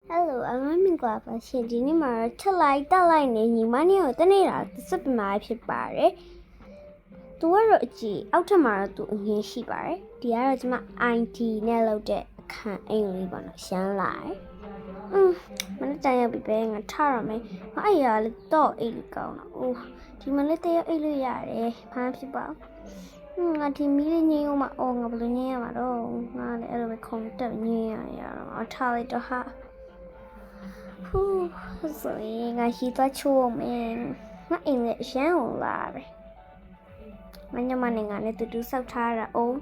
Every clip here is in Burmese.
Hello, I'm glad to see you. I'm going to like the line in you. Money or the naira, the supplement pare. To a rochi, out of Mara to hear she bar. The air my auntie Nello de can't only one shall lie. When I'll be paying a tar on me, I thought it gone. Oh, Timalete Eliare, Pamps about. I think million my own of the near at all. Not ever come to near or tell it to her. Sorry, I hit a chum not English and larry. When you're money, I need to do some tired. Oh,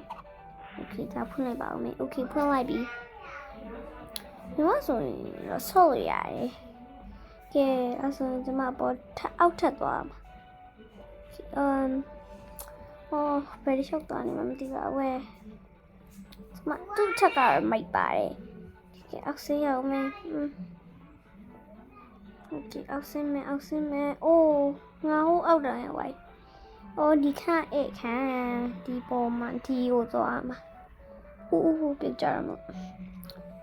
okay, that's put about me. Okay, put like be. You also sorry, I. Yeah, I saw the map out at one. Oh, very shocked on him. I'm away. My two took out my body. I'll see you, man. Okay, I'll see me. Oh, now out of way. Oh, the cat it can. The bomb and tea or the arm. Oh, big germ.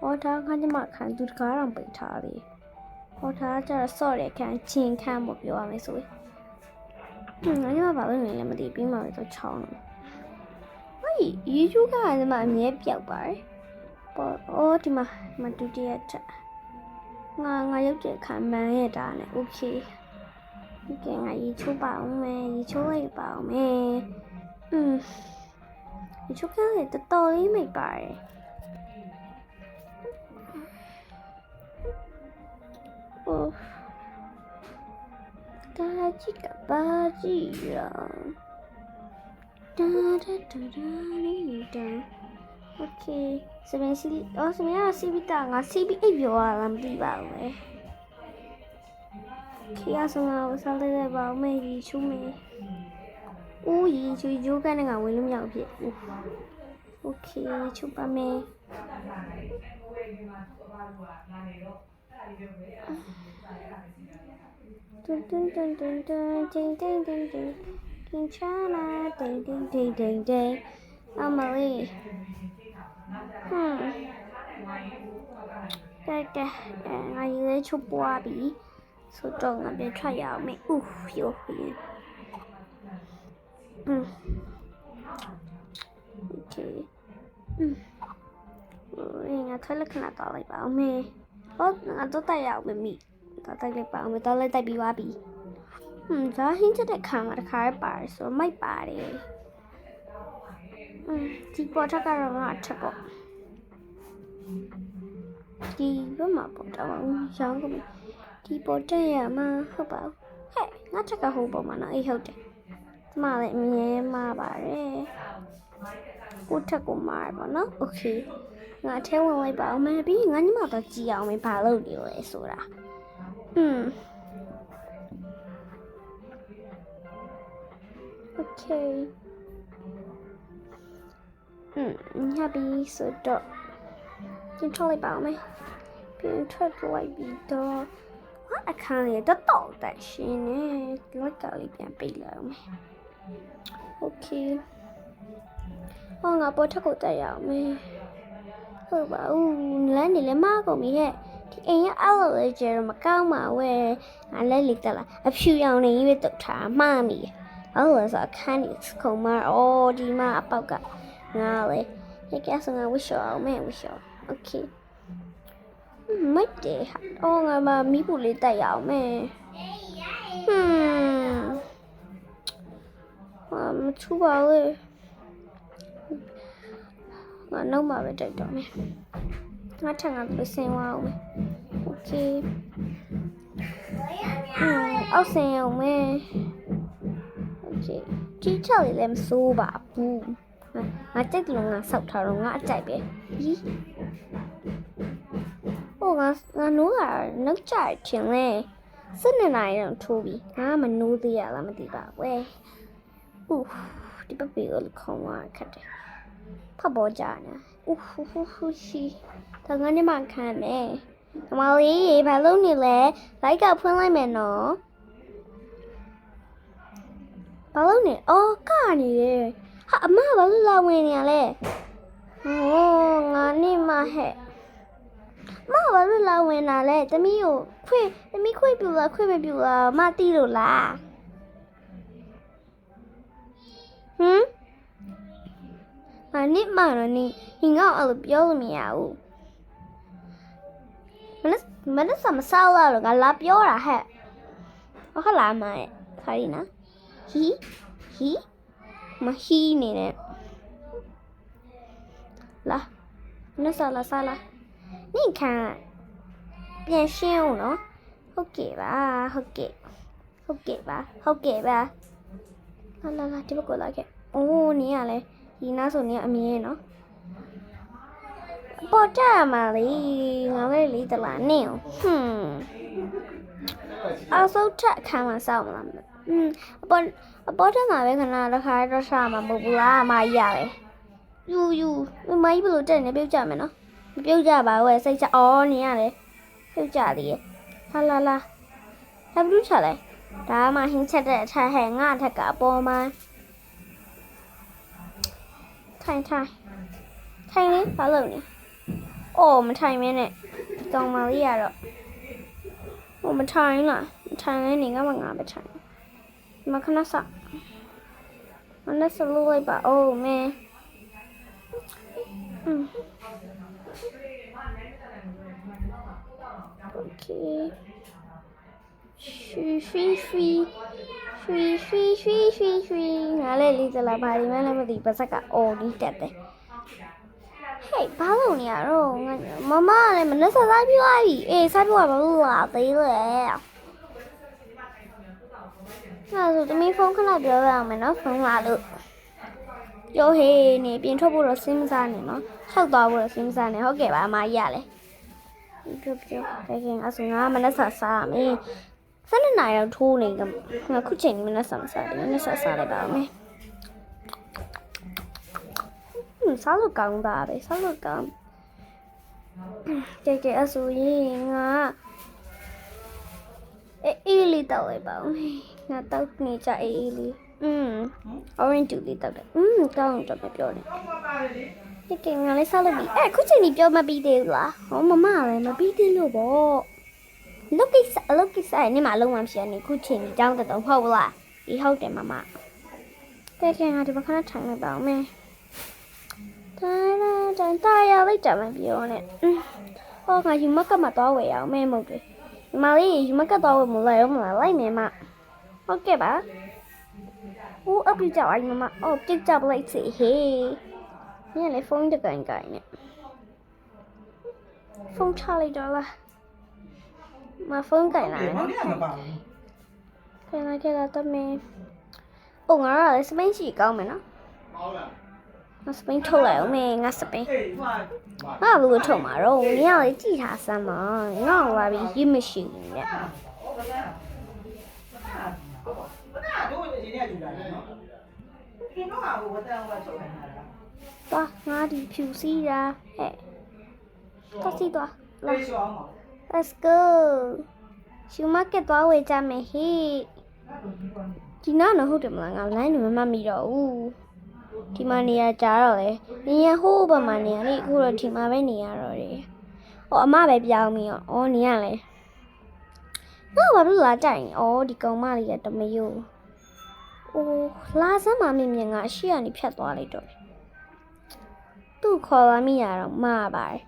Oh, talk on the mark can do the car on big Charlie. Oh, talk, sorry, I can't chin cam of your army. So, I know about me, I'm a deep in my little chong. Wait, you guys, my near bar. But, oh, my duty at. ငါရုပ်တဲ့ခံမှန်းရတာနဲ့ okay ဒီကငါရေချိုးပါအောင်မယ်ရေချိုးလိုက်ပါအောင်မယ်ရေချိုးကလည်းတော်တော်လေးမိတ်ပါတယ်ဒါကြီးကပါကြီးရောဒါOkay, so basically, also me I see bit nga see bit ibyo alam di ba we. Kaya so nga sa le ba me yi chu me. Oh yi chu ka nga we lu myaw phit. Okay, chu pa me. Dun King Chana ding. Emily. I let you Bobby. So don't let me try out me. Ooh, you're here. Okay. I tell you, can I tell you about me? Oh, I don't tell you out with me. I'll tell you about me. Don't let that be Bobby. So I hinted at the car bar, so my body. Di bỏ chắc là ngọt chắc bộ Di có mà bộ trả bằng sáng của mình Di bỏ chạy mà không bảo Hey, ngọt chắc là hù bộ mà nó ý hầu chạy Mà lại mình mà bà rê Cô chắc của mà bảo nó ok Ngọt theo mình lại bảo mẹ bí ngọt nhưng mà tao chỉ ảo mình bà lâu điều lại số ra Ok Happy so dog. You totally about me. Being tried to like be dog. What I can't hear the dog that she is. Like a little below me. Okay. Oh, ngọc bố chắc cô tay ảo me. Bảo lấy này lấy má của mình hết. Thì anh ấy áo lại chơi mà cao mà về. Anh lấy lịch là phiêu nhau này với tự trả má mi. Là sao khăn ít không mà đi mà bao cả. Ngale. I guess I'm gonna wish you man wish you. Okay. Mấy để ngà mà mí bù lì tay ảo mẹ. Mà chú bảo ơi. Ngà nấu mà về chạy đó mẹ. Ngà chẳng ngà tôi xem wow mẹ. Okay. Áo xem mẹ. Okay. Chỉ cho lì làm su bà bù. Ngã chết luôn ngã sọc thở rồi ngã chạy bé ngã nú là nước chạy chuyện này rất là này là thú vị ngã mà nú thì là mà thì bảo quê đi bắt bị ở không à khát phá bỏ trả nè xí thằng anh đi mang khăn nè mà lý bà lúc này lẽ lấy cả phương lại mẹ nó bà lúc này cả này Amma baru lah main ni ale. Ngani mah he. ဘာလို့လာဝင်လာလဲသမီးကိုခွေပြူလားခွေမပြူလားမသိလို့လားမနစ်မနော်နင်ငါ့အဲ့လိုပြောလို့မရဘူးမနစ်စမစားလာတော့ငါလာပြောတာဟဲ့ဟုတ်လားမရဲ့ခါရီနာဟီမဟီနေနဲ့လာမနစ်စားလာနင်ခံပြန်ရှင်းအောင်နော်ဟုတ်ကဲ့ပါလာဒီဘက်ကိုလာခဲ့အိုးနင်ကလည်းဒီနားဆိုနင်ကအမြင်နော်ပေါ်ကြမှာလေငါလည်းလေးတလားနင်အဆောက်ထက်ခံမဆောင်လားအပေါ်ထက်မှာပဲခဏတစ်ခါတော့ရှာမှာမဟုတ်ဘူးလားမကြီးရတယ်ယူမကြီးဘလို့တက်နေပြုတ်ကြမယ်နော်မပြုတ်ကြပါဘူးစိတ်ချအော်နင်ရတယ်ပြုတ်ကြသေးရဲ့လာဘာလို့ချလဲဒါမှဟင်းချက်တဲ့အထက်ဟဲ့ငါအထက်ကအပေါ်မှာထိုင်လေးဘာလုပ်နေအိုးမထိုင်မင်းနဲ့ဒီကောင်မလေးရတော့အိုးမထိုင်လားမထိုင်လဲနေငါပဲထိုင်မခဏစမနဲ့စလို့လိုက်ပါအိုးမဲโอเคရွှီငါလည်းလေးစလာပါဒီမှလည်းမသိပါစက်ကအော်ဒီတက်တယ်ဟေးဘာလို့နေရတော့မမလည်းမနှက်စားပြသွားပြီအေးစားပြသွားဘာလို့လာသေးလဲအဲ့ဆိုတမီးဖုန်းခဏပြောရအောင်မယ်နော်ဖုန်းလာလို့ပြောဟေးနေပြင်ထွက်ဖို့တော့စဉ်းစားနေနော်ဆောက်သွားဖို့တော့စဉ်းစားနေဟုတ်ကဲ့ပါအမကြီးရလဲပြောခဲခင်အဆိုငါမနှက်စားမယ်12နာရီတော့ထိုးနေကငါခုချိန်မနှက်စားတယ်မနှက်စားလိုက်ပါမယ်စားလို့ကောင်းတာပဲစားလို့ကောင်းကဲအဆိုရင်ငါအေးလေးတောက်လိုက်ပါဦးငါတောက်နေကြအေးလေးorange juice လေးတောက်တယ်ကောင်းတော့မပြောနဲ့ကဲငါလေးစားလို့ပြီခုချိန်ကြီးပြောမပြီးသေးဘူးလားဟောမမလည်းမပြီးသေးလို့ပေါ့လုတ်ကိစ္စနေမှာလုံးဝဖြစ်နေခုချိန်ကြီးတောင်းတော့ဟုတ်လားဒီဟုတ်တယ်မမကဲငါဒီဘက်ခဏထိုင်လိုက်ပါဦးမယ်တာရလိုက်ကြမှာပြောနဲ့ဟောငါယူမကမတော့ဝယ်အောင်မဲမဟုတ်တယ်ဒီမလေးယူမကတော့ဝယ်မလဲရောမလားလိုက်နေမှာဟုတ်ကဲ့ပါအပ်ပြီးကြပါမမပြစ်ကြပလိုက်စီဟေးညလေဖုန်းတကန်နဲ့ဖုန်းချလိုက်တော့လားမဖုန်းကန်လာတယ်ခဲလာတော့မင်းငါလည်းစပိန်ရှိကောင်းမယ်နော်ငါစပိန်ထုတ်လိုက်အောင်ငါစပိန်ငါဘယ်လိုထုတ်မှာတော့နင်ကလည်းကြည့်ထားစမ်းပါငါ့ကိုလာပြီးရင်းမရှိဘူးနဲ့သွားငါဒီဖြူစီးတာသွားစီသွားလာ let's go ရှူမကက်သွားဝေးကြမယ်ဟေးဒီနားတော့ဟုတ်တယ်မလားငါလိုင်းနေမမှတ်မိတော့ဘူးဒီမှာနေရကြတော့လေနေရဟိုးဘက်မှာနေရလေအခုတော့ဒီမှာပဲနေရတော့တယ်အမပဲပြောင်းပြီးတော့နေရလေငါဘာလို့လာကြိုင်ဒီကောင်မလေးကတမယိုးလာစမ်းမမြင်ငါအရှိကနေဖြတ်သွားလိုက်တော့သူ့ခေါ်လာမိရတော့မှားပါတယ်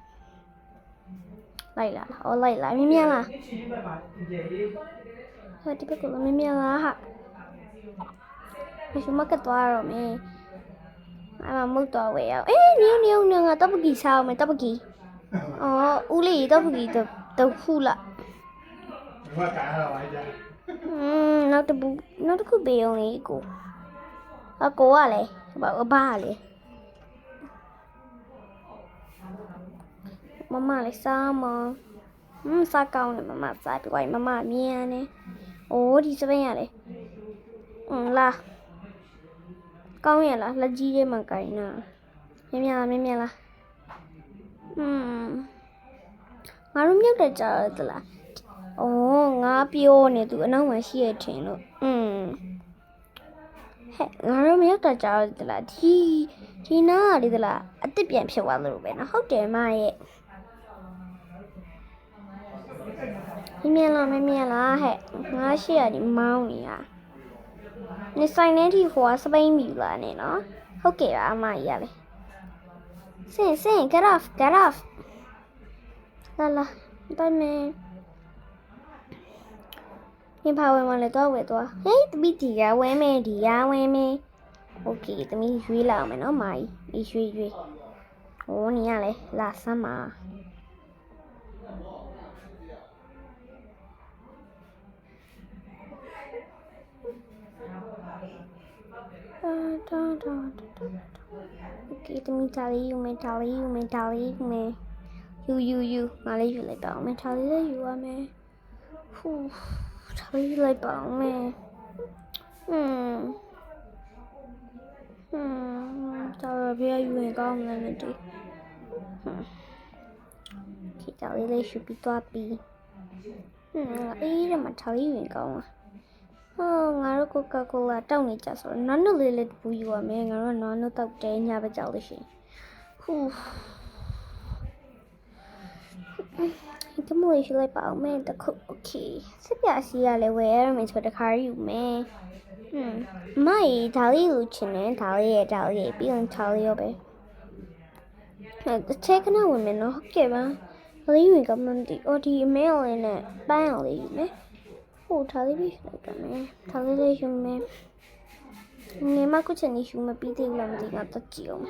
လိုက်လာမြင်လားဟဲ့ဒီဘက်ကမြင်လားဟာမရှိမကတော့တော့မင်းမုတ်တော့ဝယ်အောင်နင်းငါတော့ပကီစားအောင်မယ်တော့ပကီဦးလေးတော့ပကီတော့ဖူးလားဘာကားရပါကြနောက်တစ်ခုပေးအောင်လေကိုကလည်းအဘကလည်းမမလည်းစားမစားကောင်းတယ်မမစားပြီးမမမြင်ရတယ်ဒီစပင်းရလေလာကောင်းရလားလက်ကြီးလေးမှကိုင်နာမြင်လားငါတို့မြုပ်တဲ့ကြရသလားငါပြောနေသူအနောက်မှာရှိရထင်လို့ငါတို့မြုပ်တဲ့ကြရသလားဒီနားလေးသလားအစ်စ်ပြန်ဖြစ်သွားလို့ပဲနော်ဟုတ်တယ်မရဲ့面了，没面了，嘿，我写的猫呢呀。你三年的话是被米了呢喏，好给啊妈呀嘞。Sen, get off, get off. 来了，拜拜。你怕我们来多喂多？嘿，这边地呀，喂咩地呀，喂咩？OK，这边水了没喏妈，一水。哦，你呀嘞，拉什么？OK，这边查理有没？有，哪里有来帮没？查理的有啊没？呼，查理来帮没？查理别有人讲了没得？其查理来说比多比。这么查理有人讲啊？ငါတို့ကိုကာကိုလာတောက်နေကြဆိုတော့နန်းတို့လေးပူယူရမယ်ငါတို့နန်းတို့တောက်တဲညပဲကြောက်လို့ရှိရင်ဟူဒီမိုးရှိလိုက်ပါအောင်မယ်တခုโอเคစစ်ပြစီရလဲဝယ်ရမယ်ဆိုတခါယူမယ်မိုင်ဒါလေးကိုချင်တယ်ဒါလေးရဲ့ပြီးရင်ဒါလေးရောပဲတစ်ချက်ကနဝင်မယ်နော်ဟုတ်ကဲ့ပါလေးယူကမှမသိအော်ဒီအမေလေးနဲ့ပန်းအောင်လေးယူမယ်ဒါလေးပဲလိုက်ပါမယ်ဒါလေးလေးယူမယ်ငယ်မကုချင်နေယူမပြီးသေးဘူးလားမသိငါတက်ကြည့်အောင်